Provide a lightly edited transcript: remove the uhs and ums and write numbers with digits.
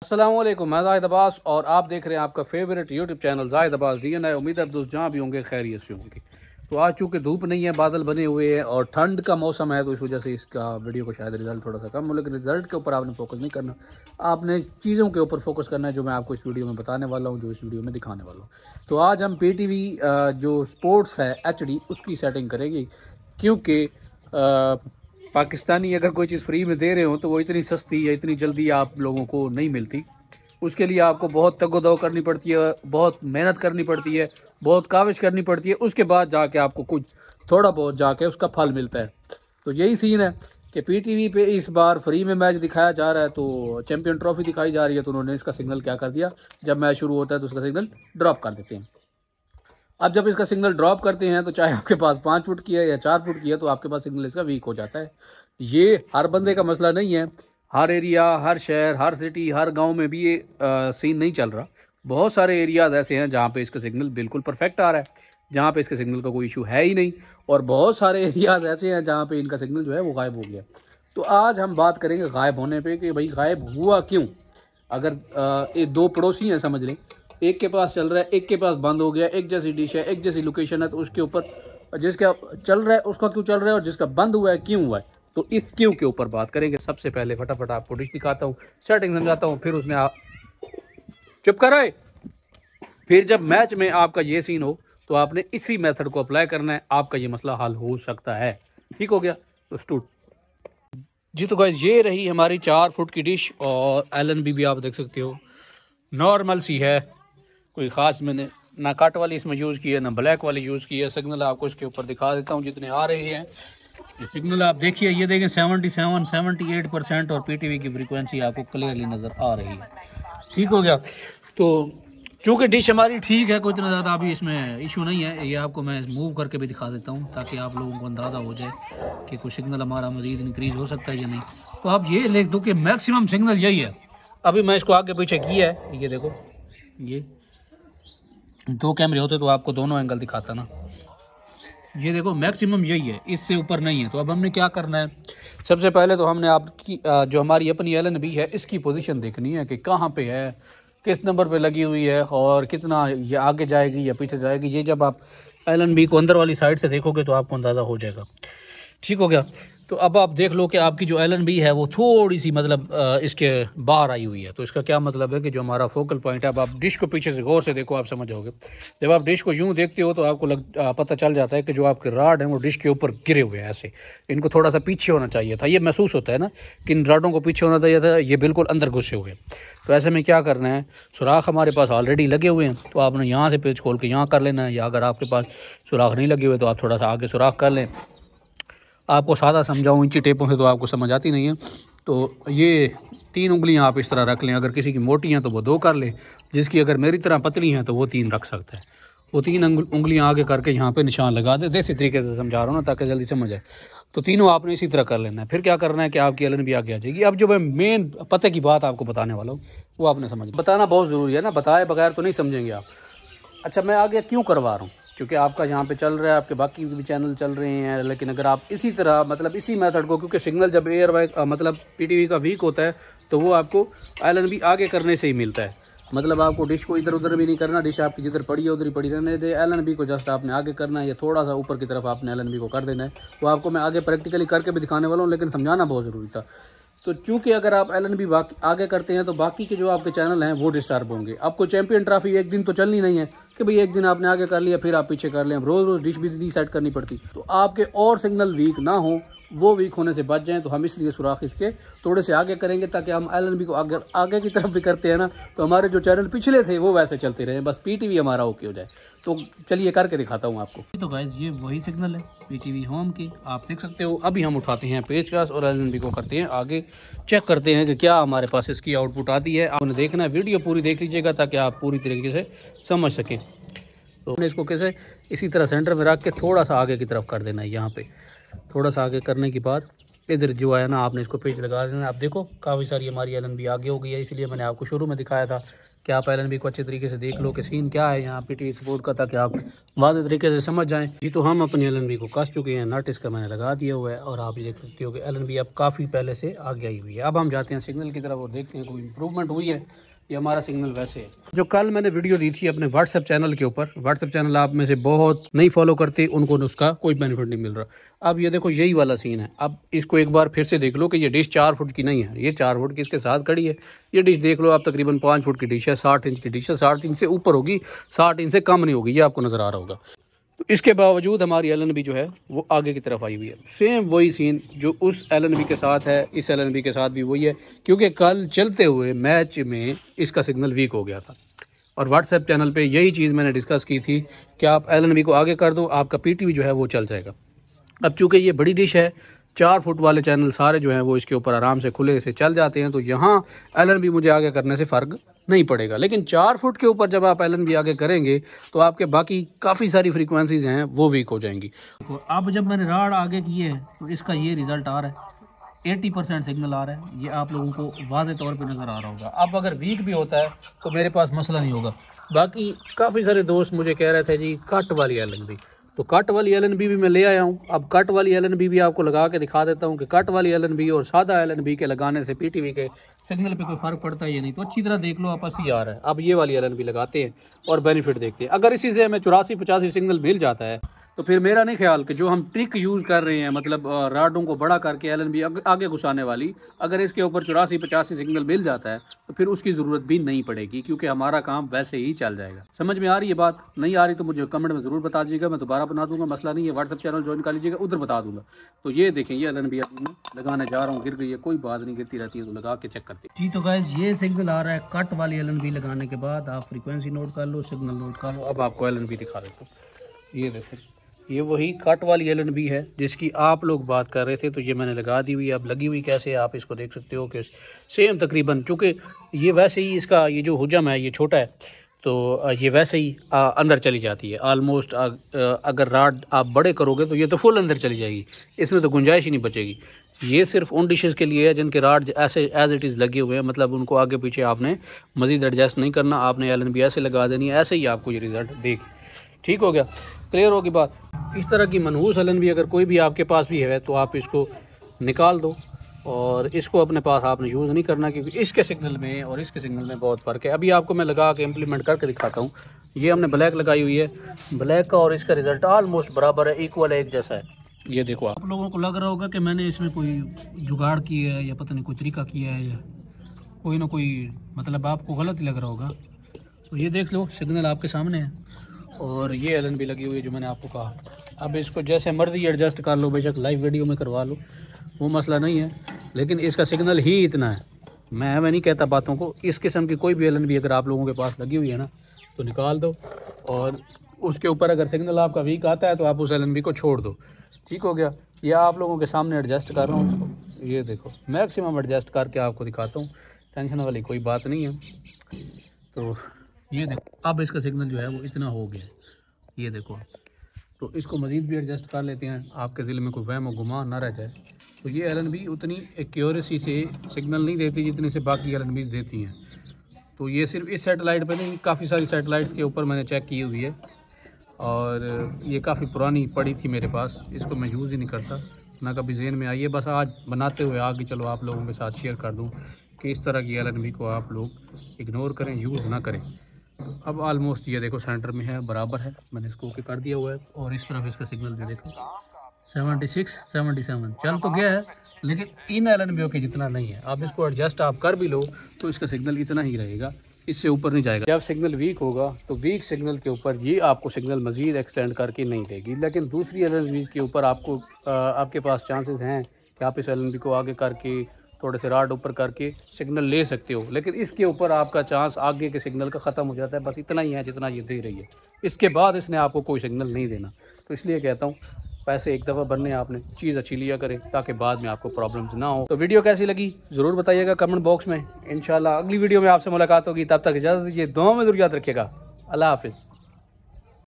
अस्सलामुअलैकुम, मैं जाहिद अब्बास और आप देख रहे हैं आपका favourite YouTube channel Zahid Abbas DNI। उम्मीद है दोस्त जहाँ भी होंगे खैरियत से होंगे। तो आज चूँकि धूप नहीं है, बादल बने हुए हैं और ठंड का मौसम है, तो इस वजह से इसका वीडियो को शायद रिजल्ट थोड़ा सा कम हो, लेकिन रिजल्ट के ऊपर आपने फोकस नहीं करना, आपने चीज़ों के ऊपर फोकस करना है जो मैं आपको इस वीडियो में बताने वाला हूँ, जो इस वीडियो में दिखाने वाला हूँ। तो आज हम PTV जो स्पोर्ट्स है HD उसकी सेटिंग करेंगे, क्योंकि पाकिस्तानी अगर कोई चीज़ फ्री में दे रहे हो तो वो इतनी सस्ती या इतनी जल्दी आप लोगों को नहीं मिलती। उसके लिए आपको बहुत तगोदो करनी पड़ती है, बहुत मेहनत करनी पड़ती है, बहुत काविश करनी पड़ती है, उसके बाद जाके आपको कुछ थोड़ा बहुत जाके उसका फल मिलता है। तो यही सीन है कि PTV पे इस बार फ्री में मैच दिखाया जा रहा है, तो चैम्पियन ट्रॉफी दिखाई जा रही है, तो उन्होंने इसका सिग्नल क्या कर दिया, जब मैच शुरू होता है तो उसका सिग्नल ड्रॉप कर देते हैं। अब जब इसका सिग्नल ड्रॉप करते हैं तो चाहे आपके पास 5 फुट की है या 4 फुट की है, तो आपके पास सिग्नल इसका वीक हो जाता है। ये हर बंदे का मसला नहीं है, हर एरिया, हर शहर, हर सिटी, हर गांव में भी ये सीन नहीं चल रहा। बहुत सारे एरियाज़ ऐसे हैं जहाँ पे इसका सिग्नल बिल्कुल परफेक्ट आ रहा है, जहाँ पे इसके सिग्नल का कोई इशू है ही नहीं, और बहुत सारे एरियाज़ ऐसे हैं जहाँ पे इनका सिग्नल जो है वो गायब हो गया। तो आज हम बात करेंगे गायब होने पे कि भाई गायब हुआ क्यों। अगर ये दो पड़ोसी हैं समझ लें, एक के पास चल रहा है, एक के पास बंद हो गया, एक जैसी डिश है, एक जैसी लोकेशन है, तो उसके ऊपर जिसका चल रहा है उसका क्यों चल रहा है और जिसका बंद हुआ है क्यों हुआ है, तो इस क्यों के ऊपर बात करेंगे। सबसे पहले फटाफट आपको डिश दिखाता हूँ, सेटिंग समझाता हूँ, फिर उसमें आप चुप करो। फिर जब मैच में आपका ये सीन हो तो आपने इसी मेथड को अप्लाई करना है, आपका ये मसला हल हो सकता है। ठीक हो गया, तो स्टूट जी। तो गाइस ये रही हमारी 4 फुट की डिश, और LNB भी आप देख सकते हो नॉर्मल सी है, कोई ख़ास मैंने ना कट वाली इसमें यूज़ की है ना ब्लैक वाली यूज़ की है। सिग्नल आपको इसके ऊपर दिखा देता हूँ जितने आ रहे हैं। ये सिग्नल आप देखिए, ये देखें 77-78% और PTV की फ्रीक्वेंसी आपको क्लियरली नज़र आ रही है। ठीक हो गया। तो चूँकि डिश हमारी ठीक है, कोई इतना ज़्यादा अभी इसमें इशू नहीं है। ये आपको मैं मूव करके भी दिखा देता हूँ ताकि आप लोगों को अंदाज़ा हो जाए कि कोई सिग्नल हमारा मज़ीद इंक्रीज़ हो सकता है या नहीं। तो आप ये लिख दो कि मैक्सिमम सिग्नल यही है। अभी मैं इसको आगे पीछे किया है, ये देखो, ये 2 कैमरे होते तो आपको दोनों एंगल दिखाता ना। ये देखो मैक्सिमम यही है, इससे ऊपर नहीं है। तो अब हमने क्या करना है, सबसे पहले तो हमने आपकी जो हमारी अपनी LNB है इसकी पोजीशन देखनी है कि कहाँ पे है, किस नंबर पे लगी हुई है और कितना ये आगे जाएगी या पीछे जाएगी। ये जब आप LNB को अंदर वाली साइड से देखोगे तो आपको अंदाज़ा हो जाएगा। ठीक हो गया। तो अब आप देख लो कि आपकी जो LNB है वो थोड़ी सी मतलब इसके बाहर आई हुई है। तो इसका क्या मतलब है कि जो हमारा फोकल पॉइंट है, अब आप डिश को पीछे से गौर से देखो, आप समझ जाओगे। जब आप डिश को यूं देखते हो तो आपको पता चल जाता है कि जो आपके राड हैं वो डिश के ऊपर गिरे हुए हैं ऐसे। इनको थोड़ा सा पीछे होना चाहिए था, ये महसूस होता है ना कि इन राडों को पीछे होना चाहिए था, ये बिल्कुल अंदर घुसे हुए। तो ऐसे में क्या करना है, सुराख हमारे पास ऑलरेडी लगे हुए हैं, तो आपने यहाँ से पेच खोल के यहाँ कर लेना है, या अगर आपके पास सुराख नहीं लगे हुए तो आप थोड़ा सा आगे सुराख कर लें। आपको सादा समझाऊँ इंची टेपों से तो आपको समझ आती नहीं है। तो ये 3 उंगलियां आप इस तरह रख लें, अगर किसी की मोटी हैं तो वो 2 कर लें, जिसकी अगर मेरी तरह पतली हैं तो वो 3 रख सकता है। वो 3 उंगलियां आगे करके यहाँ पे निशान लगा दे, देसी तरीके से समझा रहा हूँ ना ताकि जल्दी समझ आए। तो तीनों आपने इसी तरह कर लेना है। फिर क्या करना है कि आपकी LNB आगे आ जाएगी। अब जो मैं मेन पते की बात आपको बताने वाला हूँ वो आपने समझ, बताना बहुत ज़रूरी है ना, बताए बगैर तो नहीं समझेंगे आप। अच्छा, मैं आगे क्यों करवा रहा हूँ, क्योंकि आपका यहाँ पे चल रहा है, आपके बाकी भी चैनल चल रहे हैं, लेकिन अगर आप इसी तरह मतलब इसी मेथड को, क्योंकि सिग्नल जब मतलब PTV का वीक होता है तो वो आपको LNB आगे करने से ही मिलता है। मतलब आपको डिश को इधर उधर भी नहीं करना, डिश आपकी जिधर पड़ी है उधर ही पड़ी रहने दे। LNB को जस्ट आपने आगे करना है, या थोड़ा सा ऊपर की तरफ आपने LNB को कर देना है। वो आपको मैं आगे प्रैक्टिकली करके भी दिखाने वाला हूँ, लेकिन समझाना बहुत ज़रूरी था। तो चूंकि अगर आप LNB आगे करते हैं तो बाकी के जो आपके चैनल हैं वो डिस्टर्ब होंगे। आपको चैंपियन ट्रॉफी एक दिन तो चलनी नहीं है कि भाई एक दिन आपने आगे कर लिया फिर आप पीछे कर लें। रोज़ रोज़ डिश भी नहीं सेट करनी पड़ती। तो आपके और सिग्नल वीक ना हो, वो वीक होने से बच जाएं, तो हम इसलिए सुराख इसके थोड़े से आगे करेंगे, ताकि हम LNB को अगर आगे की तरफ भी करते हैं ना तो हमारे जो चैनल पिछले थे वो वैसे चलते रहे, बस PTV हमारा ओके हो जाए। तो चलिए करके दिखाता हूँ आपको। तो गाइस ये वही सिग्नल है PTV होम की, आप देख सकते हो। अभी हम उठाते हैं पेचकस और LNB को करते हैं आगे, चेक करते हैं कि क्या हमारे पास इसकी आउटपुट आती है। आपने देखना है, वीडियो पूरी देख लीजिएगा ताकि आप पूरी तरीके से समझ सकें। तो हमने इसको कैसे इसी तरह सेंटर में रख के थोड़ा सा आगे की तरफ कर देना है। यहाँ पे थोड़ा सा आगे करने के बाद इधर जो है ना आपने इसको पेच लगा देना। आप देखो काफ़ी सारी हमारी एलएनबी आगे हो गई है, इसलिए मैंने आपको शुरू में दिखाया था कि आप एलएनबी को अच्छे तरीके से देख लो कि सीन क्या है यहाँ पीटी सपोर्ट का, ताकि आप वाज़ेह तरीके से समझ जाएं। जी तो हम अपनी एलएनबी को कस चुके हैं, नट इसका मैंने लगा दिया हुआ है और आप देख सकते हो कि एलएनबी अब काफ़ी पहले से आगे आई हुई है। अब हम जाते हैं सिग्नल की तरफ और देखते हैं कोई इंप्रूवमेंट हुई है। ये हमारा सिग्नल वैसे है जो कल मैंने वीडियो दी थी अपने व्हाट्सएप चैनल के ऊपर। व्हाट्सएप चैनल आप में से बहुत नहीं फॉलो करते, उनको उसका कोई बेनिफिट नहीं मिल रहा। अब ये देखो यही वाला सीन है। अब इसको एक बार फिर से देख लो कि ये डिश 4 फुट की नहीं है, ये 4 फुट की इसके साथ खड़ी है। ये डिश देख लो आप, तकरीबन 5 फुट की डिश है, 60 इंच की डिश है, 60 इंच से ऊपर होगी, 60 इंच से कम नहीं होगी, ये आपको नज़र आ रहा होगा। तो इसके बावजूद हमारी एलएनबी जो है वो आगे की तरफ आई हुई है। सेम वही सीन जो उस एलएनबी के साथ है, इस एलएनबी के साथ भी वही है, क्योंकि कल चलते हुए मैच में इसका सिग्नल वीक हो गया था और व्हाट्सएप चैनल पे यही चीज़ मैंने डिस्कस की थी कि आप एलएनबी को आगे कर दो, आपका पीटीवी जो है वो चल जाएगा। अब चूँकि ये बड़ी डिश है, 4 फुट वाले चैनल सारे जो हैं वो इसके ऊपर आराम से खुले से चल जाते हैं, तो यहाँ एलएनबी मुझे आगे करने से फ़र्क नहीं पड़ेगा। लेकिन 4 फुट के ऊपर जब आप एलएनबी आगे करेंगे तो आपके बाकी काफ़ी सारी फ्रीक्वेंसीज हैं वो वीक हो जाएंगी। तो अब जब मैंने राड आगे की है तो इसका ये रिज़ल्ट आ रहा है, 80% सिग्नल आ रहा है, ये आप लोगों को वाज़े तौर पे नज़र आ रहा होगा। अब अगर वीक भी होता है तो मेरे पास मसला नहीं होगा। बाकी काफ़ी सारे दोस्त मुझे कह रहे थे जी कट वाली एलएनबी, तो कट वाली एलएनबी भी मैं ले आया हूँ। अब कट वाली एलएनबी भी आपको लगा के दिखा देता हूँ कि कट वाली एलएनबी और सादा एलएनबी के लगाने से पीटीवी के सिग्नल पे कोई फ़र्क पड़ता है या नहीं। तो अच्छी तरह देख लो, आपस ही आ रहा है। अब ये वाली एलएनबी लगाते हैं और बेनिफिट देखते हैं। अगर इसी से हमें 84-85 सिग्नल मिल जाता है तो फिर मेरा नहीं ख्याल कि जो हम ट्रिक यूज़ कर रहे हैं, मतलब राडों को बड़ा करके एलएनबी आगे घुसाने वाली, अगर इसके ऊपर 84-85 सिग्नल मिल जाता है तो फिर उसकी ज़रूरत भी नहीं पड़ेगी, क्योंकि हमारा काम वैसे ही चल जाएगा। समझ में आ रही है बात? नहीं आ रही तो मुझे कमेंट में ज़रूर बता दीजिएगा, मैं दोबारा बना दूंगा, मसला नहीं है। व्हाट्सएप चैनल ज्वाइन कर लीजिएगा, उधर बता दूंगा। तो ये देखें, ये एलएनबी लगाने जा रहा हूँ, गिर गई है, कोई बात नहीं, गिरती रहती है तो लगा के चेक करते जी। तो गाइस ये सिग्नल आ रहा है कट वाली एलएनबी लगाने के बाद। आप फ्रीक्वेंसी नोट कर लो, सिग्नल नोट कर लो। अब आपको एलएनबी दिखा देता हूँ। ये देखो, ये वही कट वाली एलएनबी है जिसकी आप लोग बात कर रहे थे, तो ये मैंने लगा दी हुई है। अब लगी हुई कैसे आप इसको देख सकते हो कि सेम तकरीबन, चूँकि ये वैसे ही इसका ये जो हुजम है ये छोटा है, तो ये वैसे ही अंदर चली जाती है आलमोस्ट। अगर राड आप बड़े करोगे तो ये तो फुल अंदर चली जाएगी, इसमें तो गुंजाइश ही नहीं बचेगी। ये सिर्फ उन डिशेज़ के लिए है जिनके राड ऐसे एज इट इज़ लगे हुए हैं, मतलब उनको आगे पीछे आपने मज़ीद एडजस्ट नहीं करना, आपने एलएनबी ऐसे लगा देनी है, ऐसे ही आपको ये रिज़ल्ट देगी। ठीक हो गया, क्लियर होगी बात? इस तरह की मनहूस एलएनबी अगर कोई भी आपके पास भी है तो आप इसको निकाल दो और इसको अपने पास आपने यूज़ नहीं करना, क्योंकि इसके सिग्नल में और इसके सिग्नल में बहुत फ़र्क है। अभी आपको मैं लगा के इम्प्लीमेंट करके दिखाता हूँ। ये हमने ब्लैक लगाई हुई है, ब्लैक का और इसका रिज़ल्ट ऑलमोस्ट बराबर है, इक्वल है, एक जैसा है। ये देखो, आप लोगों को लग रहा होगा कि मैंने इसमें कोई जुगाड़ किया है या पता नहीं कोई तरीका किया है या कोई ना कोई, मतलब आपको गलत ही लग रहा होगा। तो ये देख लो, सिग्नल आपके सामने है और ये एलएनबी लगी हुई है जो मैंने आपको कहा। अब इसको जैसे मर्जी एडजस्ट कर लो, बेशक लाइव वीडियो में करवा लो, वो मसला नहीं है, लेकिन इसका सिग्नल ही इतना है। मैं नहीं कहता बातों को। इस किस्म की कोई भी एलएनबी अगर आप लोगों के पास लगी हुई है ना तो निकाल दो, और उसके ऊपर अगर सिग्नल आपका वीक आता है तो आप उस एलएनबी को छोड़ दो। ठीक हो गया? ये आप लोगों के सामने एडजस्ट कर रहा हूँ इसको। ये देखो, मैक्सिमम एडजस्ट करके आपको दिखाता हूँ, टेंशन वाली कोई बात नहीं है। तो ये देखो, अब इसका सिग्नल जो है वो इतना हो गया, ये देखो। तो इसको मज़ीद भी एडजस्ट कर लेते हैं, आपके दिल में कोई वहम गुमान ना रह जाए। तो ये एलएनबी उतनी एक्यूरेसी से सिग्नल नहीं देती जितनी से बाकी एलएनबीज़ देती हैं। तो ये सिर्फ इस सैटेलाइट पे नहीं, काफ़ी सारी सैटेलाइट्स के ऊपर मैंने चेक की हुई है और ये काफ़ी पुरानी पड़ी थी मेरे पास, इसको मैं यूज़ ही नहीं करता, ना कभी ज़हन में आई है। बस आज बनाते हुए आगे चलो आप लोगों के साथ शेयर कर दूँ कि इस तरह की एलएनबी को आप लोग इग्नोर करें, यूज़ ना करें। अब ऑलमोस्ट ये देखो सेंटर में है, बराबर है, मैंने इसको ओके कर दिया हुआ है। और इस तरफ इसका सिग्नल भी देखो 76-77 चल तो गया है, लेकिन इन एलएनबीओ के जितना नहीं है। आप इसको एडजस्ट आप कर भी लो तो इसका सिग्नल इतना ही रहेगा, इससे ऊपर नहीं जाएगा। जब सिग्नल वीक होगा तो वीक सिग्नल के ऊपर ये आपको सिग्नल मज़ीद एक्सटेंड करके नहीं देगी, लेकिन दूसरी एलएनबी के ऊपर आपको आपके पास चांसेस हैं कि आप इस एलएनबी को आगे करके थोड़े से राड ऊपर करके सिग्नल ले सकते हो। लेकिन इसके ऊपर आपका चांस आगे के सिग्नल का ख़त्म हो जाता है, बस इतना ही है जितना ये दे रही है। इसके बाद इसने आपको कोई सिग्नल नहीं देना। तो इसलिए कहता हूँ, पैसे एक दफ़ा भरने आपने, चीज़ अच्छी लिया करें ताकि बाद में आपको प्रॉब्लम्स ना हो। तो वीडियो कैसी लगी ज़रूर बताइएगा कमेंट बॉक्स में। इंशाल्लाह अगली वीडियो में आपसे मुलाकात होगी, तब तक इजाज़त दीजिए, दुआ में ज़रूर याद रखिएगा। अल्लाह हाफिज़।